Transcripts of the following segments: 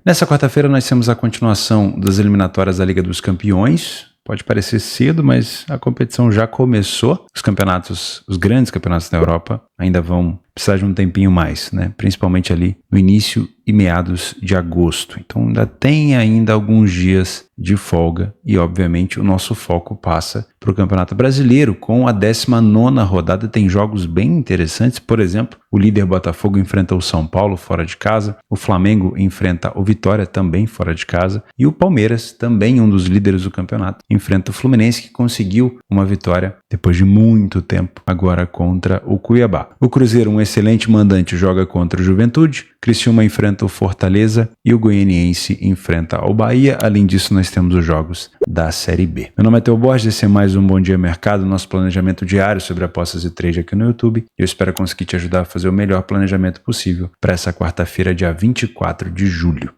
Nessa quarta-feira nós temos a continuação das eliminatórias da Liga dos Campeões. Pode parecer cedo, mas a competição já começou. Os grandes campeonatos da Europa ainda vão precisar de um tempinho mais, né? Principalmente ali no início e meados de agosto. Então ainda tem alguns dias de folga e obviamente o nosso foco passa para o Campeonato Brasileiro com a 19ª rodada. Tem jogos bem interessantes, por exemplo, o líder Botafogo enfrenta o São Paulo fora de casa, o Flamengo enfrenta o Vitória também fora de casa e o Palmeiras, também um dos líderes do campeonato, enfrenta o Fluminense, que conseguiu uma vitória depois de muito tempo agora contra o Cuiabá. O Cruzeiro, um excelente mandante, joga contra o Juventude, Criciúma enfrenta o Fortaleza e o Goianiense enfrenta o Bahia. Além disso, nós temos os jogos da Série B. Meu nome é Theo Borges, esse é mais um Bom Dia Mercado, nosso planejamento diário sobre apostas e trade aqui no YouTube. Eu espero conseguir te ajudar a fazer o melhor planejamento possível para essa quarta-feira, dia 24 de julho.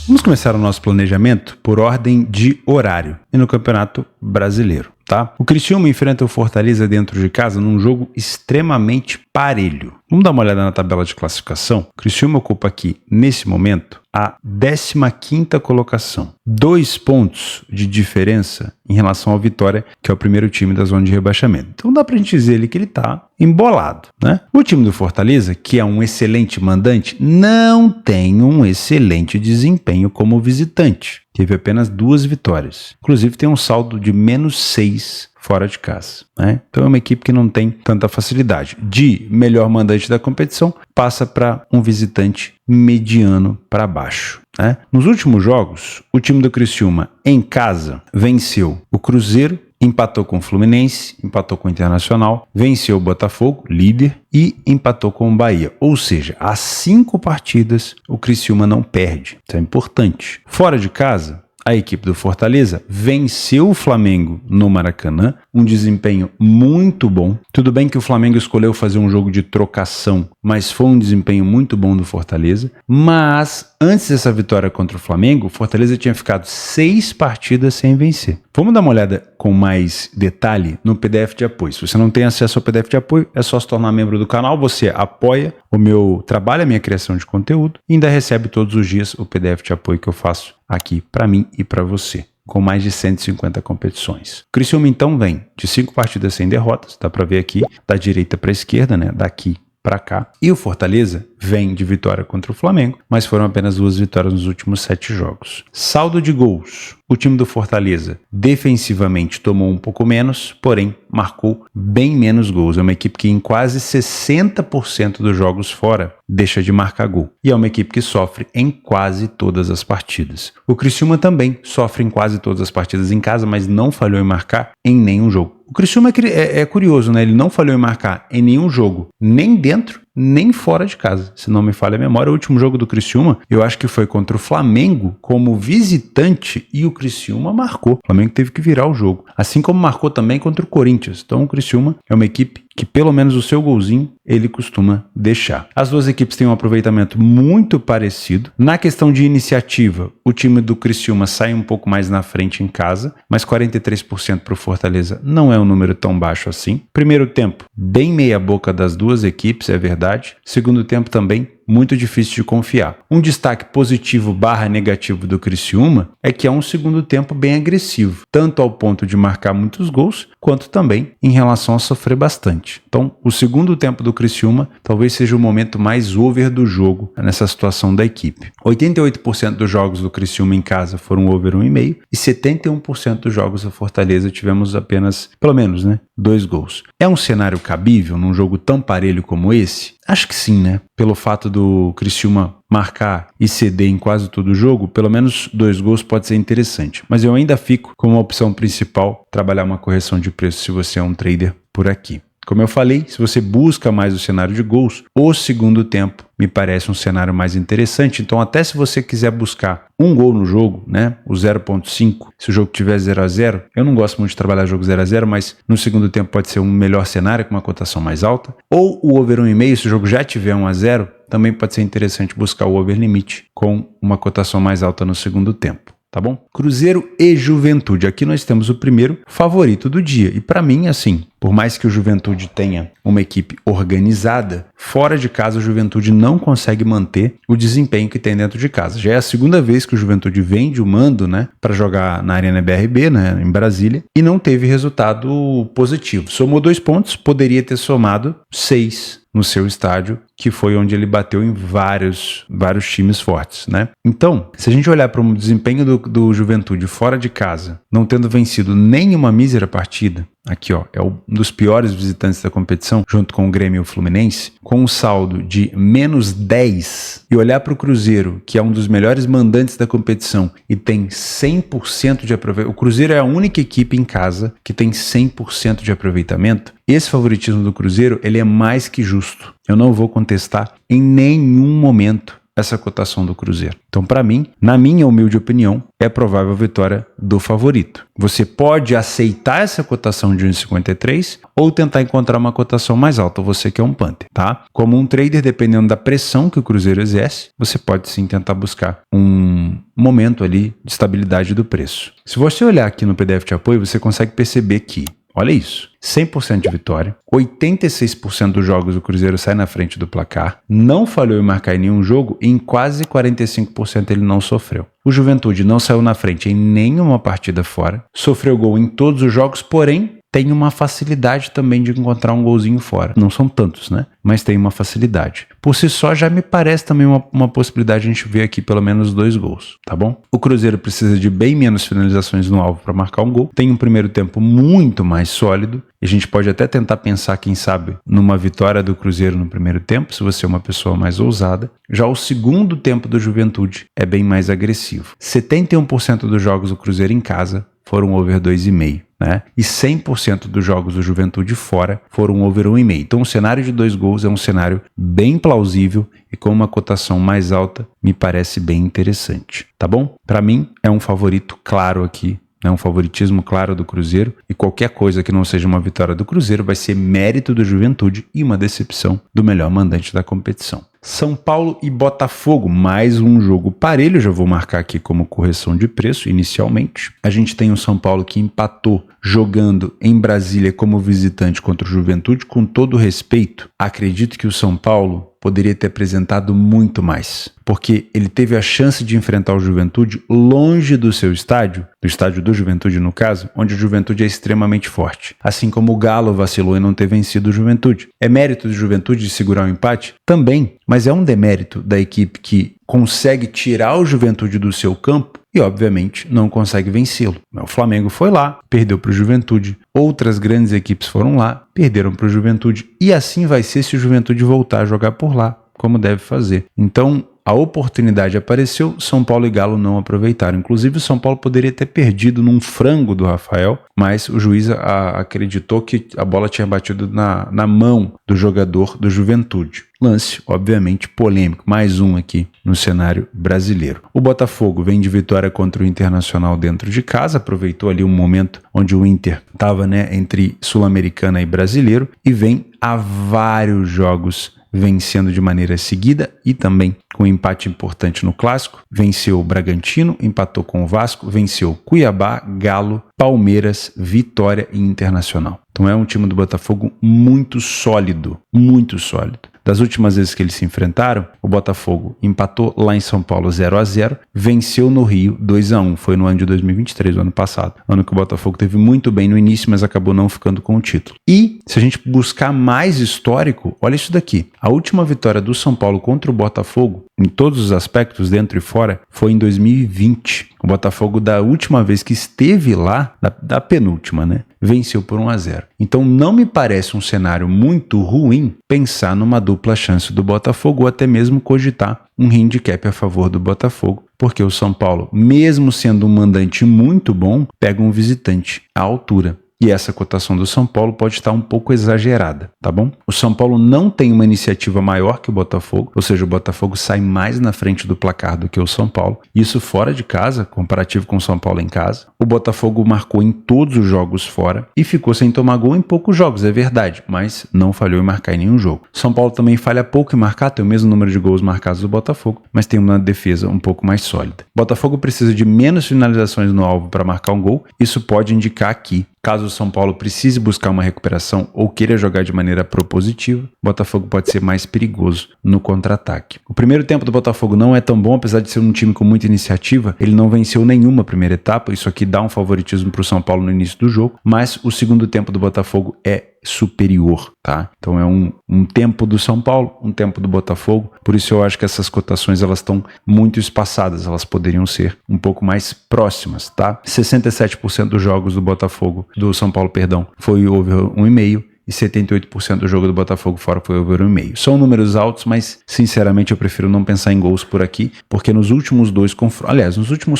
Vamos começar o nosso planejamento por ordem de horário e no Campeonato Brasileiro, tá? O Criciúma enfrenta o Fortaleza dentro de casa num jogo extremamente parelho. Vamos dar uma olhada na tabela de classificação. O Criciúma ocupa aqui, nesse momento, a 15ª colocação. 2 pontos de diferença em relação ao Vitória, que é o primeiro time da zona de rebaixamento. Então dá pra gente dizer ali que ele tá embolado, né? O time do Fortaleza, que é um excelente mandante, não tem um excelente desempenho como visitante. Teve apenas 2 vitórias. Inclusive tem um saldo de -6 fora de casa, né? Então é uma equipe que não tem tanta facilidade. De melhor mandante da competição, passa para um visitante mediano para baixo, né? Nos últimos jogos, o time do Criciúma em casa venceu o Cruzeiro, empatou com o Fluminense, empatou com o Internacional, venceu o Botafogo, líder, e empatou com o Bahia. Ou seja, há 5 partidas o Criciúma não perde. Isso é importante. Fora de casa, a equipe do Fortaleza venceu o Flamengo no Maracanã, um desempenho muito bom. Tudo bem que o Flamengo escolheu fazer um jogo de trocação, mas foi um desempenho muito bom do Fortaleza. Mas antes dessa vitória contra o Flamengo, o Fortaleza tinha ficado 6 partidas sem vencer. Vamos dar uma olhada com mais detalhe no PDF de apoio. Se você não tem acesso ao PDF de apoio, é só se tornar membro do canal. Você apoia o meu trabalho, a minha criação de conteúdo e ainda recebe todos os dias o PDF de apoio que eu faço aqui para mim e para você, com mais de 150 competições. O Criciúma então vem de 5 partidas sem derrotas, dá para ver aqui da direita para a esquerda, né? Daqui para cá. E o Fortaleza vem de vitória contra o Flamengo, mas foram apenas 2 vitórias nos últimos 7 jogos. Saldo de gols. O time do Fortaleza defensivamente tomou um pouco menos, porém marcou bem menos gols. É uma equipe que em quase 60% dos jogos fora deixa de marcar gol. E é uma equipe que sofre em quase todas as partidas. O Criciúma também sofre em quase todas as partidas em casa, mas não falhou em marcar em nenhum jogo. O Criciúma é curioso, né? Ele não falhou em marcar em nenhum jogo, nem dentro, nem fora de casa, se não me falha a memória. O último jogo do Criciúma, eu acho que foi contra o Flamengo como visitante e o Criciúma marcou. O Flamengo teve que virar o jogo, assim como marcou também contra o Corinthians. Então o Criciúma é uma equipe que pelo menos o seu golzinho ele costuma deixar. As duas equipes têm um aproveitamento muito parecido. Na questão de iniciativa, o time do Criciúma sai um pouco mais na frente em casa, mas 43% para o Fortaleza não é um número tão baixo assim. Primeiro tempo, bem meia boca das duas equipes, é verdade. Segundo tempo também, muito difícil de confiar. Um destaque positivo / negativo do Criciúma é que é um segundo tempo bem agressivo, tanto ao ponto de marcar muitos gols, quanto também em relação a sofrer bastante. Então, o segundo tempo do Criciúma talvez seja o momento mais over do jogo nessa situação da equipe. 88% dos jogos do Criciúma em casa foram over 1,5 e 71% dos jogos da Fortaleza tivemos apenas, pelo menos, 2 gols. É um cenário cabível num jogo tão parelho como esse? Acho que sim, né? Pelo fato do Criciúma marcar e ceder em quase todo o jogo, pelo menos 2 gols pode ser interessante. Mas eu ainda fico como opção principal trabalhar uma correção de preço se você é um trader por aqui. Como eu falei, se você busca mais o cenário de gols, o segundo tempo me parece um cenário mais interessante. Então, até se você quiser buscar um gol no jogo, o 0.5, se o jogo tiver 0-0, eu não gosto muito de trabalhar jogo 0-0, mas no segundo tempo pode ser um melhor cenário com uma cotação mais alta. Ou o over 1,5, se o jogo já tiver 1-0, também pode ser interessante buscar o over limite com uma cotação mais alta no segundo tempo. tá bom? Cruzeiro e Juventude. Aqui nós temos o primeiro favorito do dia. E para mim, assim, por mais que o Juventude tenha uma equipe organizada, fora de casa o Juventude não consegue manter o desempenho que tem dentro de casa. Já é a segunda vez que o Juventude vende o mando, né, para jogar na Arena BRB, né, em Brasília, e não teve resultado positivo. Somou 2 pontos, poderia ter somado 6 no seu estádio, que foi onde ele bateu em vários times fortes, né? Então, se a gente olhar para o desempenho do Juventude fora de casa, não tendo vencido nenhuma mísera partida, aqui ó, é um dos piores visitantes da competição, junto com o Grêmio e o Fluminense, com um saldo de -10, e olhar para o Cruzeiro, que é um dos melhores mandantes da competição e tem 100% de aproveitamento, o Cruzeiro é a única equipe em casa que tem 100% de aproveitamento. Esse favoritismo do Cruzeiro, ele é mais que justo. Eu não vou contestar em nenhum momento essa cotação do Cruzeiro. Então, para mim, na minha humilde opinião, é provável a vitória do favorito. Você pode aceitar essa cotação de 1,53 ou tentar encontrar uma cotação mais alta, você que é um punter, tá? Como um trader, dependendo da pressão que o Cruzeiro exerce, você pode sim tentar buscar um momento ali de estabilidade do preço. Se você olhar aqui no PDF de apoio, você consegue perceber que, olha isso, 100% de vitória, 86% dos jogos o Cruzeiro sai na frente do placar, não falhou em marcar em nenhum jogo e em quase 45% ele não sofreu. O Juventude não saiu na frente em nenhuma partida fora, sofreu gol em todos os jogos, porém tem uma facilidade também de encontrar um golzinho fora. Não são tantos, né? Mas tem uma facilidade. Por si só, já me parece também uma possibilidade de a gente ver aqui pelo menos 2 gols, tá bom? O Cruzeiro precisa de bem menos finalizações no alvo para marcar um gol. Tem um primeiro tempo muito mais sólido. E a gente pode até tentar pensar, quem sabe, numa vitória do Cruzeiro no primeiro tempo, se você é uma pessoa mais ousada. Já o segundo tempo do Juventude é bem mais agressivo. 71% dos jogos do Cruzeiro em casa foram over 2,5. Né? E 100% dos jogos do Juventude fora foram over 1,5. Então o cenário de 2 gols é um cenário bem plausível e com uma cotação mais alta me parece bem interessante, tá bom? Para mim é um favorito claro aqui, né? Um favoritismo claro do Cruzeiro, e qualquer coisa que não seja uma vitória do Cruzeiro vai ser mérito do Juventude e uma decepção do melhor mandante da competição. São Paulo e Botafogo, mais um jogo parelho, já vou marcar aqui como correção de preço inicialmente. A gente tem o São Paulo que empatou jogando em Brasília como visitante contra o Juventude. Com todo respeito, acredito que o São Paulo poderia ter apresentado muito mais, porque ele teve a chance de enfrentar o Juventude longe do seu estádio, do estádio do Juventude no caso, onde o Juventude é extremamente forte, assim como o Galo vacilou em não ter vencido o Juventude. É mérito do Juventude de segurar o empate? Também, mas é um demérito da equipe que consegue tirar o Juventude do seu campo e, obviamente, não consegue vencê-lo. O Flamengo foi lá, perdeu para o Juventude. Outras grandes equipes foram lá, perderam para o Juventude. E assim vai ser se o Juventude voltar a jogar por lá, como deve fazer. Então, a oportunidade apareceu, São Paulo e Galo não aproveitaram. Inclusive, o São Paulo poderia ter perdido num frango do Rafael, mas o juiz acreditou que a bola tinha batido na mão do jogador do Juventude. Lance, obviamente, polêmico. Mais um aqui no cenário brasileiro. O Botafogo vem de vitória contra o Internacional dentro de casa, aproveitou ali um momento onde o Inter estava, né, entre Sul-Americana e Brasileiro, e vem a vários jogos vencendo de maneira seguida e também com um empate importante no Clássico. Venceu o Bragantino, empatou com o Vasco, venceu Cuiabá, Galo, Palmeiras, Vitória e Internacional. Então é um time do Botafogo muito sólido, muito sólido. Das últimas vezes que eles se enfrentaram, o Botafogo empatou lá em São Paulo 0-0, venceu no Rio 2-1, foi no ano de 2023, o ano passado. Ano que o Botafogo teve muito bem no início, mas acabou não ficando com o título. E, se a gente buscar mais histórico, olha isso daqui. A última vitória do São Paulo contra o Botafogo, em todos os aspectos, dentro e fora, foi em 2020. O Botafogo, da última vez que esteve lá, da penúltima, né, venceu por 1-0. Então não me parece um cenário muito ruim pensar numa dupla chance do Botafogo ou até mesmo cogitar um handicap a favor do Botafogo, porque o São Paulo, mesmo sendo um mandante muito bom, pega um visitante à altura. e essa cotação do São Paulo pode estar um pouco exagerada, tá bom? O São Paulo não tem uma iniciativa maior que o Botafogo, ou seja, o Botafogo sai mais na frente do placar do que o São Paulo, isso fora de casa, comparativo com o São Paulo em casa. O Botafogo marcou em todos os jogos fora e ficou sem tomar gol em poucos jogos, é verdade, mas não falhou em marcar em nenhum jogo. São Paulo também falha pouco em marcar, tem o mesmo número de gols marcados do Botafogo, mas tem uma defesa um pouco mais sólida. Botafogo precisa de menos finalizações no alvo para marcar um gol, isso pode indicar que, caso o São Paulo precise buscar uma recuperação ou queira jogar de maneira propositiva, o Botafogo pode ser mais perigoso no contra-ataque. O primeiro tempo do Botafogo não é tão bom, apesar de ser um time com muita iniciativa, ele não venceu nenhuma primeira etapa, isso aqui dá um favoritismo para o São Paulo no início do jogo, mas o segundo tempo do Botafogo é superior, tá? Então é um tempo do São Paulo, um tempo do Botafogo, por isso eu acho que essas cotações elas estão muito espaçadas, elas poderiam ser um pouco mais próximas, tá? 67% dos jogos do São Paulo, foi over 1,5 e 78% do jogo do Botafogo fora foi over 1,5. São números altos, mas sinceramente eu prefiro não pensar em gols por aqui, porque nos últimos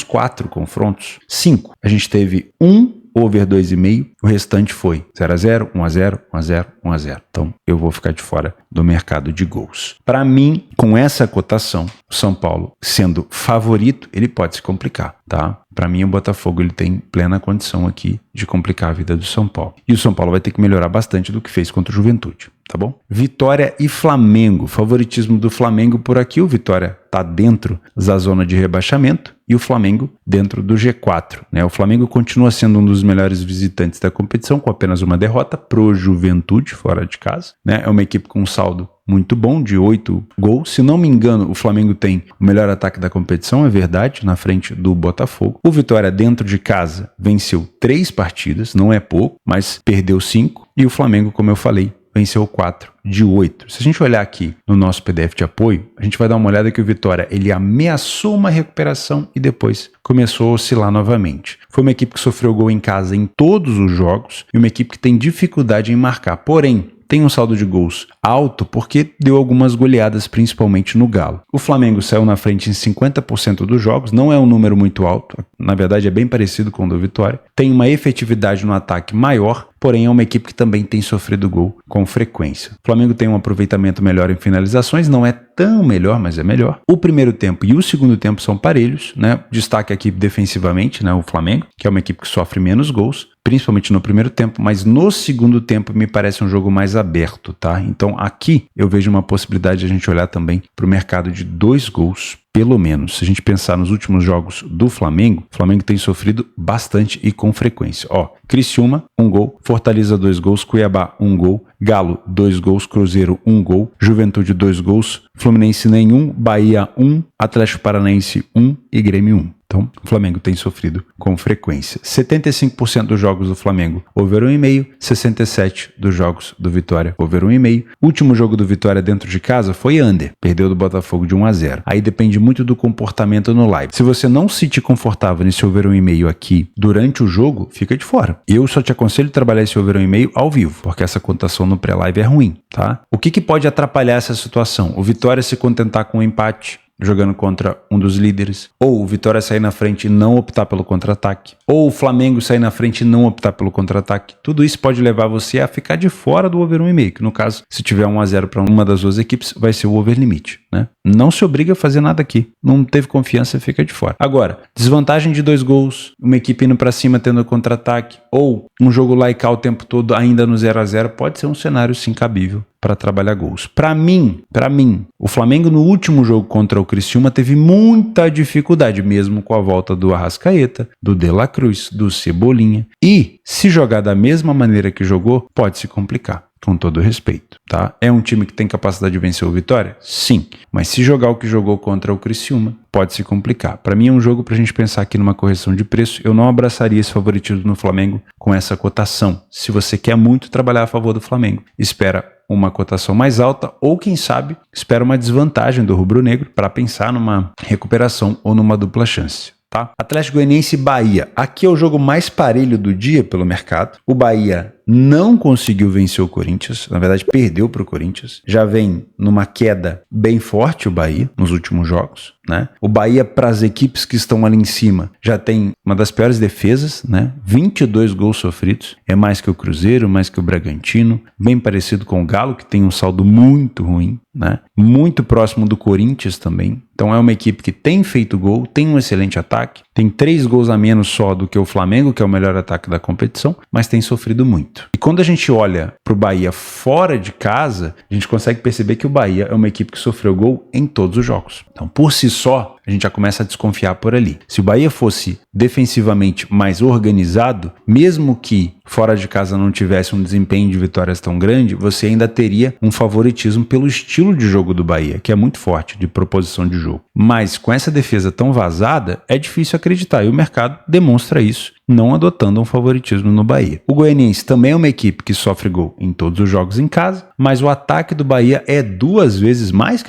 4 confrontos, 5, a gente teve over 2,5, o restante foi 0-0, 1-0, 1-0, 1-0. Então eu vou ficar de fora do mercado de gols. Para mim, com essa cotação, o São Paulo sendo favorito, ele pode se complicar, tá? Para mim, o Botafogo ele tem plena condição aqui de complicar a vida do São Paulo. E o São Paulo vai ter que melhorar bastante do que fez contra o Juventude, tá bom? Vitória e Flamengo. Favoritismo do Flamengo por aqui. O Vitória está dentro da zona de rebaixamento e o Flamengo dentro do G4, né? O Flamengo continua sendo um dos melhores visitantes da competição, com apenas uma derrota pro Juventude fora de casa, né? É uma equipe com um saldo muito bom, de 8 gols. Se não me engano, o Flamengo tem o melhor ataque da competição, é verdade, na frente do Botafogo. O Vitória, dentro de casa, venceu 3 partidas, não é pouco, mas perdeu 5. E o Flamengo, como eu falei, venceu 4 de 8. Se a gente olhar aqui no nosso PDF de apoio, a gente vai dar uma olhada que o Vitória, ele ameaçou uma recuperação e depois começou a oscilar novamente. Foi uma equipe que sofreu gol em casa em todos os jogos e uma equipe que tem dificuldade em marcar. Porém, tem um saldo de gols alto porque deu algumas goleadas, principalmente no Galo. O Flamengo saiu na frente em 50% dos jogos, não é um número muito alto, na verdade é bem parecido com o do Vitória. Tem uma efetividade no ataque maior, porém é uma equipe que também tem sofrido gol com frequência. O Flamengo tem um aproveitamento melhor em finalizações, não é tão melhor, mas é melhor. O primeiro tempo e o segundo tempo são parelhos, né? Destaque aqui defensivamente, né? O Flamengo, que é uma equipe que sofre menos gols, principalmente no primeiro tempo, mas no segundo tempo me parece um jogo mais aberto, tá? Então aqui eu vejo uma possibilidade de a gente olhar também para o mercado de 2 gols, pelo menos. Se a gente pensar nos últimos jogos do Flamengo, o Flamengo tem sofrido bastante e com frequência. Ó, Criciúma, 1 gol, Fortaleza, 2 gols, Cuiabá, 1 gol, Galo, 2 gols, Cruzeiro, 1 gol, Juventude, 2 gols, Fluminense, nenhum, Bahia, 1, Atlético Paranaense, 1 e Grêmio, 1. Então, o Flamengo tem sofrido com frequência. 75% dos jogos do Flamengo over 1,5, 67% dos jogos do Vitória over 1,5. O último jogo do Vitória dentro de casa foi under, perdeu do Botafogo de 1-0. Aí depende muito do comportamento no live. Se você não se sentir confortável nesse over 1,5 aqui durante o jogo, fica de fora. Eu só te aconselho trabalhar esse over 1,5 ao vivo, porque essa cotação no pré-live é ruim, tá? O que pode atrapalhar essa situação? O Vitória se contentar com um empate, jogando contra um dos líderes, ou o Vitória sair na frente e não optar pelo contra-ataque, ou o Flamengo sair na frente e não optar pelo contra-ataque. Tudo isso pode levar você a ficar de fora do over 1,5, que no caso, se tiver 1-0 para uma das duas equipes, vai ser o over limite, né? Não se obriga a fazer nada aqui. Não teve confiança, fica de fora. Agora, desvantagem de 2 gols, uma equipe indo para cima tendo contra-ataque, ou um jogo lá e cá o tempo todo ainda no 0-0, pode ser um cenário sim cabível para trabalhar gols. Para mim, o Flamengo no último jogo contra o Criciúma teve muita dificuldade, mesmo com a volta do Arrascaeta, do De La Cruz, do Cebolinha. E se jogar da mesma maneira que jogou, pode se complicar. Com todo respeito, tá? É um time que tem capacidade de vencer o Vitória? Sim. Mas se jogar o que jogou contra o Criciúma, pode se complicar. Para mim é um jogo para a gente pensar aqui numa correção de preço. Eu não abraçaria esse favoritismo no Flamengo com essa cotação. Se você quer muito trabalhar a favor do Flamengo, espera uma cotação mais alta ou, quem sabe, espera uma desvantagem do rubro-negro para pensar numa recuperação ou numa dupla chance. Tá? Atlético Goianiense e Bahia. Aqui é o jogo mais parelho do dia pelo mercado. O Bahia não conseguiu vencer o Corinthians, na verdade perdeu para o Corinthians, já vem numa queda bem forte o Bahia nos últimos jogos, né? O Bahia, para as equipes que estão ali em cima, já tem uma das piores defesas, né? 22 gols sofridos, é mais que o Cruzeiro, mais que o Bragantino, bem parecido com o Galo, que tem um saldo muito ruim, né? Muito próximo do Corinthians também. Então é uma equipe que tem feito gol, tem um excelente ataque, tem 3 gols a menos só do que o Flamengo, que é o melhor ataque da competição, mas tem sofrido muito. E quando a gente olha para o Bahia fora de casa, a gente consegue perceber que o Bahia é uma equipe que sofreu gol em todos os jogos. Então, por si só, a gente já começa a desconfiar por ali. Se o Bahia fosse defensivamente mais organizado, mesmo que fora de casa não tivesse um desempenho de vitórias tão grande, você ainda teria um favoritismo pelo estilo de jogo do Bahia, que é muito forte, de proposição de jogo. Mas com essa defesa tão vazada, é difícil acreditar, e o mercado demonstra isso, não adotando um favoritismo no Bahia. O Goianiense também é uma equipe que sofre gol em todos os jogos em casa, mas o ataque do Bahia é 2 vezes mais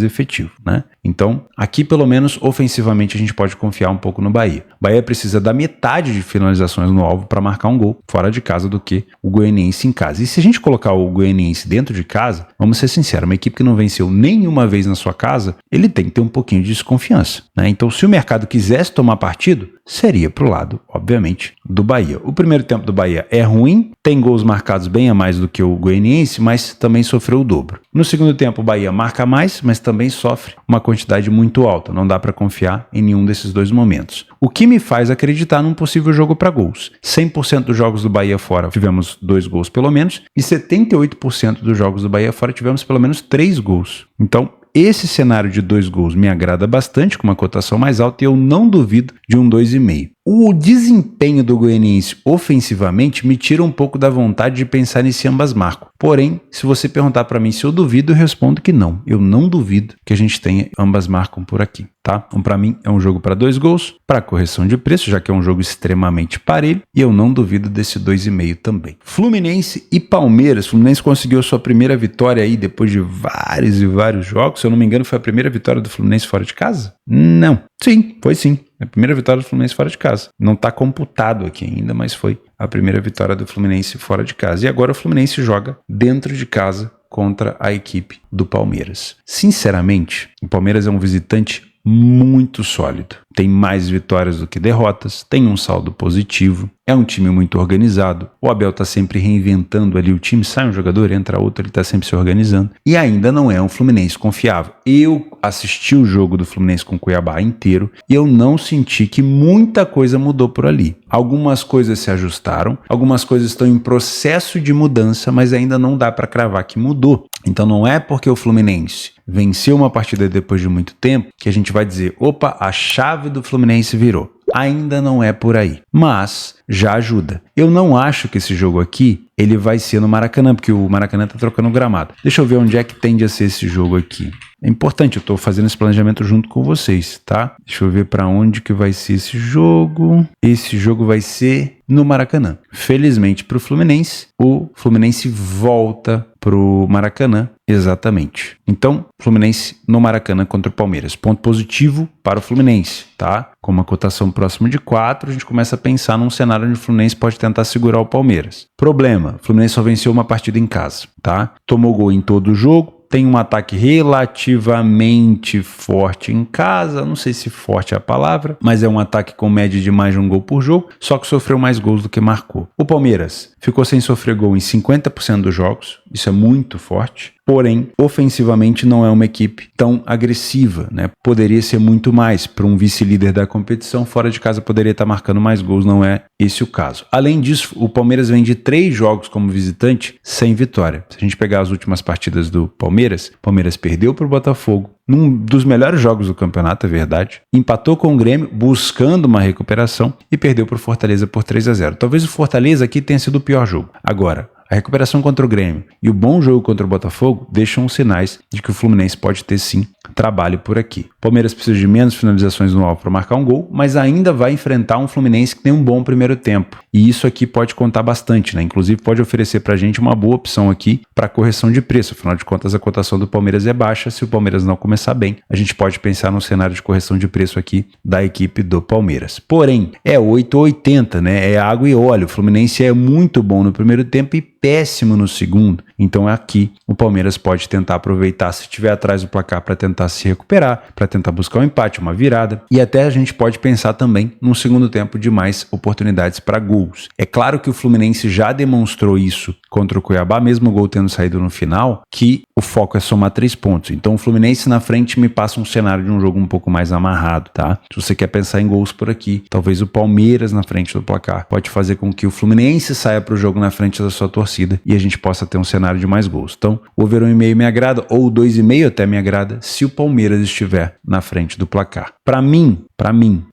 efetivo, né? Então, aqui pelo menos ofensivamente a gente pode confiar um pouco no Bahia. O Bahia precisa da metade de finalizações no alvo para marcar um gol fora de casa do que o Goianiense em casa. E se a gente colocar o Goianiense dentro de casa, vamos ser sinceros, uma equipe que não venceu nenhuma vez na sua casa, ele tem que ter um pouquinho de desconfiança, né? Então, se o mercado quisesse tomar partido, seria pro lado, obviamente, do Bahia. O primeiro tempo do Bahia é ruim, tem gols marcados bem a mais do que o Goianiense, mas também sofreu o dobro. No segundo tempo, o Bahia marca mais, mas também sofre uma quantidade muito alta. Não dá para confiar em nenhum desses dois momentos. O que me faz acreditar num possível jogo para gols. 100% dos jogos do Bahia fora tivemos 2 gols pelo menos, e 78% dos jogos do Bahia fora tivemos pelo menos 3 gols. Então, esse cenário de 2 gols me agrada bastante, com uma cotação mais alta, e eu não duvido de um 2,5. O desempenho do Goianiense ofensivamente me tira um pouco da vontade de pensar nesse ambas marcam. Porém, se você perguntar para mim se eu duvido, eu respondo que não. Eu não duvido que a gente tenha ambas marcam por aqui, tá? Então, para mim, é um jogo para 2 gols, para correção de preço, já que é um jogo extremamente parelho, e eu não duvido desse 2,5 também. Fluminense e Palmeiras. Fluminense conseguiu sua primeira vitória aí depois de vários e vários jogos. Se eu não me engano, foi a primeira vitória do Fluminense fora de casa? Não. Sim, foi sim. A primeira vitória do Fluminense fora de casa. Não está computado aqui ainda, mas foi a primeira vitória do Fluminense fora de casa. E agora o Fluminense joga dentro de casa contra a equipe do Palmeiras. Sinceramente, o Palmeiras é um visitante muito sólido. Tem mais vitórias do que derrotas, tem um saldo positivo, é um time muito organizado. O Abel está sempre reinventando ali o time, sai um jogador, entra outro, ele está sempre se organizando. E ainda não é um Fluminense confiável. Eu assisti o jogo do Fluminense com o Cuiabá inteiro e eu não senti que muita coisa mudou por ali. Algumas coisas se ajustaram, algumas coisas estão em processo de mudança, mas ainda não dá para cravar que mudou. Então não é porque o Fluminense venceu uma partida depois de muito tempo que a gente vai dizer, opa, a chave do Fluminense virou. Ainda não é por aí, mas já ajuda. Eu não acho que esse jogo aqui ele vai ser no Maracanã, porque o Maracanã tá trocando o gramado. Deixa eu ver onde é que tende a ser esse jogo aqui. É importante, eu tô fazendo esse planejamento junto com vocês, tá? Deixa eu ver para onde que vai ser esse jogo. Esse jogo vai ser no Maracanã. Felizmente para o Fluminense volta pro Maracanã, exatamente. Então, Fluminense no Maracanã contra o Palmeiras. Ponto positivo para o Fluminense, tá? Com uma cotação próxima de 4, a gente começa a pensar num cenário onde o Fluminense pode tentar segurar o Palmeiras. Problema, o Fluminense só venceu uma partida em casa, tá? Tomou gol em todo o jogo, tem um ataque relativamente forte em casa, não sei se forte é a palavra, mas é um ataque com média de mais de um gol por jogo, só que sofreu mais gols do que marcou. O Palmeiras ficou sem sofrer gol em 50% dos jogos, isso é muito forte. Porém, ofensivamente não é uma equipe tão agressiva, né? Poderia ser muito mais para um vice-líder da competição, fora de casa poderia estar marcando mais gols, não é esse o caso. Além disso, o Palmeiras vem de 3 jogos como visitante sem vitória. Se a gente pegar as últimas partidas do Palmeiras perdeu para o Botafogo, num dos melhores jogos do campeonato, é verdade, empatou com o Grêmio buscando uma recuperação e perdeu para o Fortaleza por 3-0. Talvez o Fortaleza aqui tenha sido o pior jogo. Agora, a recuperação contra o Grêmio e o bom jogo contra o Botafogo deixam sinais de que o Fluminense pode ter sim trabalho por aqui. Palmeiras precisa de menos finalizações no alvo para marcar um gol, mas ainda vai enfrentar um Fluminense que tem um bom primeiro tempo. E isso aqui pode contar bastante, né? Inclusive pode oferecer pra gente uma boa opção aqui para correção de preço. Afinal de contas, a cotação do Palmeiras é baixa. Se o Palmeiras não começar bem, a gente pode pensar num cenário de correção de preço aqui da equipe do Palmeiras. Porém, é 8,80, né? É água e óleo. O Fluminense é muito bom no primeiro tempo e péssimo no segundo. Então aqui o Palmeiras pode tentar aproveitar se estiver atrás do placar para tentar se recuperar, para tentar buscar um empate, uma virada. E até a gente pode pensar também num segundo tempo de mais oportunidades para gols. É claro que o Fluminense já demonstrou isso contra o Cuiabá, mesmo o gol tendo saído no final, que o foco é somar 3 pontos. Então o Fluminense na frente me passa um cenário de um jogo um pouco mais amarrado, tá? Se você quer pensar em gols por aqui, talvez o Palmeiras na frente do placar pode fazer com que o Fluminense saia para o jogo na frente da sua torcida e a gente possa ter um cenário de mais gols. Então, o over 1,5 me agrada, ou 2,5 até me agrada, se o Palmeiras estiver na frente do placar. Para mim,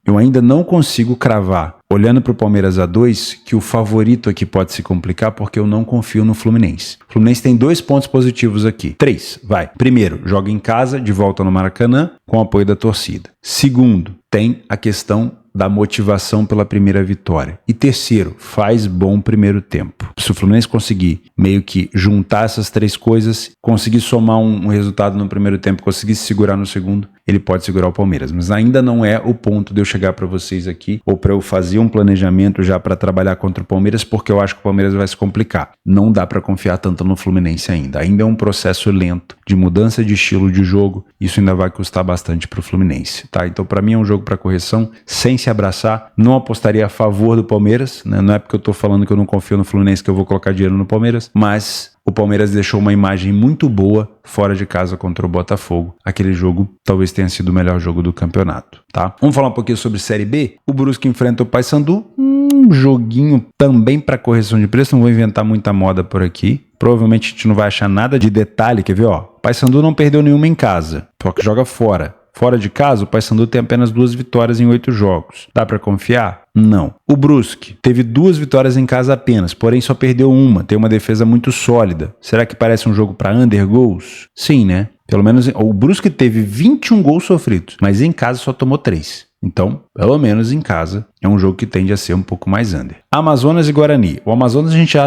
eu ainda não consigo cravar, olhando para o Palmeiras a 2, que o favorito aqui pode se complicar porque eu não confio no Fluminense. O Fluminense tem 2 pontos positivos aqui. 3, vai. Primeiro, joga em casa, de volta no Maracanã, com o apoio da torcida. Segundo, tem a questão da motivação pela primeira vitória. E terceiro, faz bom primeiro tempo. Se o Fluminense conseguir meio que juntar essas 3 coisas, conseguir somar um resultado no primeiro tempo, conseguir se segurar no segundo, ele pode segurar o Palmeiras. Mas ainda não é o ponto de eu chegar para vocês aqui, ou para eu fazer um planejamento já para trabalhar contra o Palmeiras, porque eu acho que o Palmeiras vai se complicar. Não dá para confiar tanto no Fluminense ainda. Ainda é um processo lento de mudança de estilo de jogo. Isso ainda vai custar bastante para o Fluminense, tá? Então, para mim é um jogo para correção, sem se abraçar. Não apostaria a favor do Palmeiras, né? Não é porque eu tô falando que eu não confio no Fluminense que eu vou colocar dinheiro no Palmeiras, mas o Palmeiras deixou uma imagem muito boa fora de casa contra o Botafogo. Aquele jogo talvez tenha sido o melhor jogo do campeonato, tá? Vamos falar um pouquinho sobre Série B? O Brusque enfrenta o Paysandu, um joguinho também para correção de preço, não vou inventar muita moda por aqui. Provavelmente a gente não vai achar nada de detalhe, quer ver, ó? O Paysandu não perdeu nenhuma em casa, só que joga fora. Fora de casa, o Paysandu tem apenas 2 vitórias em 8 jogos. Dá pra confiar? Não. O Brusque teve 2 vitórias em casa apenas, porém só perdeu uma. Tem uma defesa muito sólida. Será que parece um jogo pra under gols? Sim, né? Pelo menos o Brusque teve 21 gols sofridos, mas em casa só tomou 3. Então, pelo menos em casa, é um jogo que tende a ser um pouco mais under. Amazonas e Guarani. O Amazonas a gente já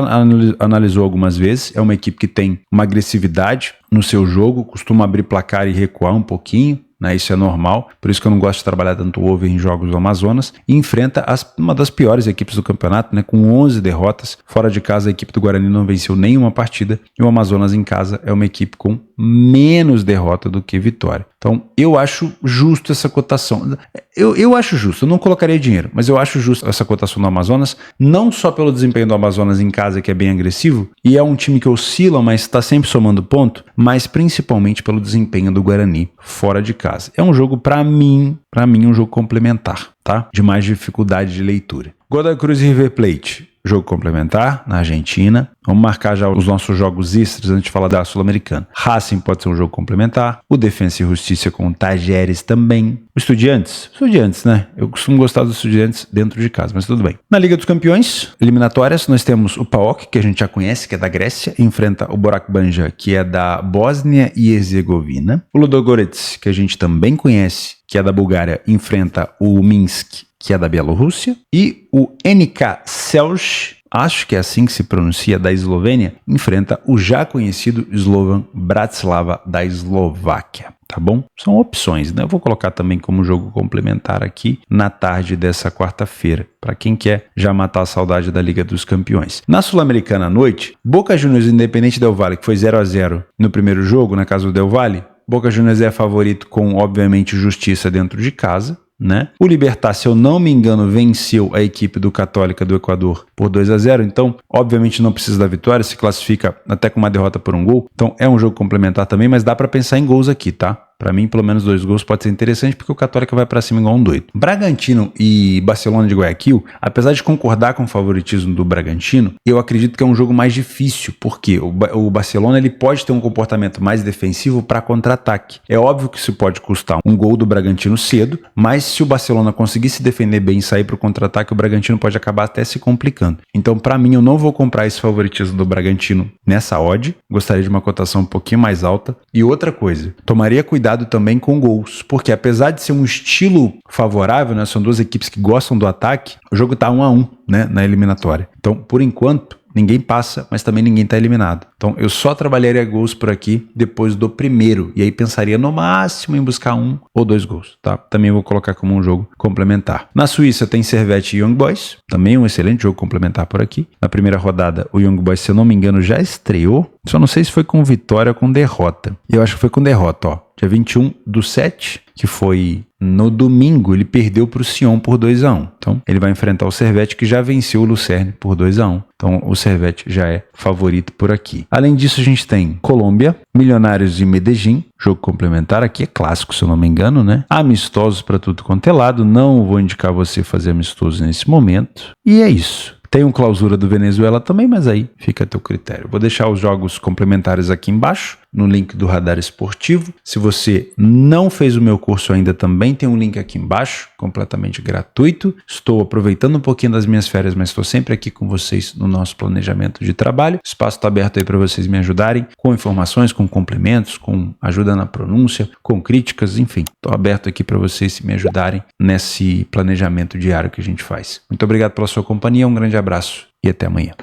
analisou algumas vezes. É uma equipe que tem uma agressividade no seu jogo, costuma abrir placar e recuar um pouquinho. Isso é normal, por isso que eu não gosto de trabalhar tanto over em jogos do Amazonas, e enfrenta uma das piores equipes do campeonato, né, com 11 derrotas. Fora de casa, a equipe do Guarani não venceu nenhuma partida, e o Amazonas em casa é uma equipe com menos derrota do que vitória. Então, eu acho justo essa cotação. Eu acho justo, eu não colocaria dinheiro, mas eu acho justo essa cotação do Amazonas, não só pelo desempenho do Amazonas em casa, que é bem agressivo, e é um time que oscila, mas está sempre somando ponto, mas principalmente pelo desempenho do Guarani fora de casa. É um jogo, para mim, um jogo complementar, tá? De mais dificuldade de leitura. Godoy Cruz e River Plate. Jogo complementar na Argentina. Vamos marcar já os nossos jogos extras antes de falar da Sul-Americana. Racing pode ser um jogo complementar. O Defensa e Justiça com o Tajeres também. O Estudiantes, né? Eu costumo gostar dos Estudiantes dentro de casa, mas tudo bem. Na Liga dos Campeões, eliminatórias, nós temos o PAOK, que a gente já conhece, que é da Grécia, enfrenta o Borac Banja, que é da Bósnia e Herzegovina. O Ludogorets, que a gente também conhece, que é da Bulgária, enfrenta o Minsk, que é da Bielorrússia, e o NK Celje, acho que é assim que se pronuncia, da Eslovênia, enfrenta o já conhecido Slovan Bratislava da Eslováquia, tá bom? São opções, né? Eu vou colocar também como jogo complementar aqui na tarde dessa quarta-feira, para quem quer já matar a saudade da Liga dos Campeões. Na Sul-Americana à noite, Boca Juniors e Independente Del Valle, que foi 0-0 no primeiro jogo, na casa do Del Valle, Boca Juniors é favorito com, obviamente, Justiça dentro de casa, né? O Libertad, se eu não me engano, venceu a equipe do Católica do Equador por 2-0, então obviamente não precisa da vitória, se classifica até com uma derrota por um gol, então é um jogo complementar também, mas dá para pensar em gols aqui, tá? Para mim, pelo menos 2 gols pode ser interessante, porque o Católica vai para cima igual um doido. Bragantino e Barcelona de Guayaquil, apesar de concordar com o favoritismo do Bragantino, eu acredito que é um jogo mais difícil, porque o Barcelona ele pode ter um comportamento mais defensivo para contra-ataque. É óbvio que isso pode custar um gol do Bragantino cedo, mas se o Barcelona conseguir se defender bem e sair para o contra-ataque, o Bragantino pode acabar até se complicando. Então, para mim, eu não vou comprar esse favoritismo do Bragantino nessa odd, gostaria de uma cotação um pouquinho mais alta. E outra coisa, tomaria cuidado cuidado também com gols, porque apesar de ser um estilo favorável, né, são duas equipes que gostam do ataque, o jogo tá 1-1, né, na eliminatória. Então, por enquanto, ninguém passa, mas também ninguém está eliminado. Então, eu só trabalharia gols por aqui depois do primeiro. E aí pensaria no máximo em buscar 1 ou 2 gols, tá? Também vou colocar como um jogo complementar. Na Suíça tem Servette e Young Boys. Também um excelente jogo complementar por aqui. Na primeira rodada, o Young Boys, se eu não me engano, já estreou. Só não sei se foi com vitória ou com derrota. Eu acho que foi com derrota, ó. Dia 21/7, que foi no domingo, ele perdeu para o Sion por 2-1. Então, ele vai enfrentar o Servette, que já venceu o Lucerne por 2-1. Então, o Servette já é favorito por aqui. Além disso, a gente tem Colômbia, Milionários e Medellín. Jogo complementar aqui é clássico, se eu não me engano, né? Amistosos para tudo quanto é lado. Não vou indicar você fazer amistoso nesse momento. E é isso. Tem um clausura do Venezuela também, mas aí fica a teu critério. Vou deixar os jogos complementares aqui embaixo, no link do Radar Esportivo. Se você não fez o meu curso ainda, também tem um link aqui embaixo, completamente gratuito. Estou aproveitando um pouquinho das minhas férias, mas estou sempre aqui com vocês no nosso planejamento de trabalho. O espaço está aberto aí para vocês me ajudarem com informações, com complementos, com ajuda na pronúncia, com críticas, enfim. Estou aberto aqui para vocês me ajudarem nesse planejamento diário que a gente faz. Muito obrigado pela sua companhia, um grande abraço e até amanhã.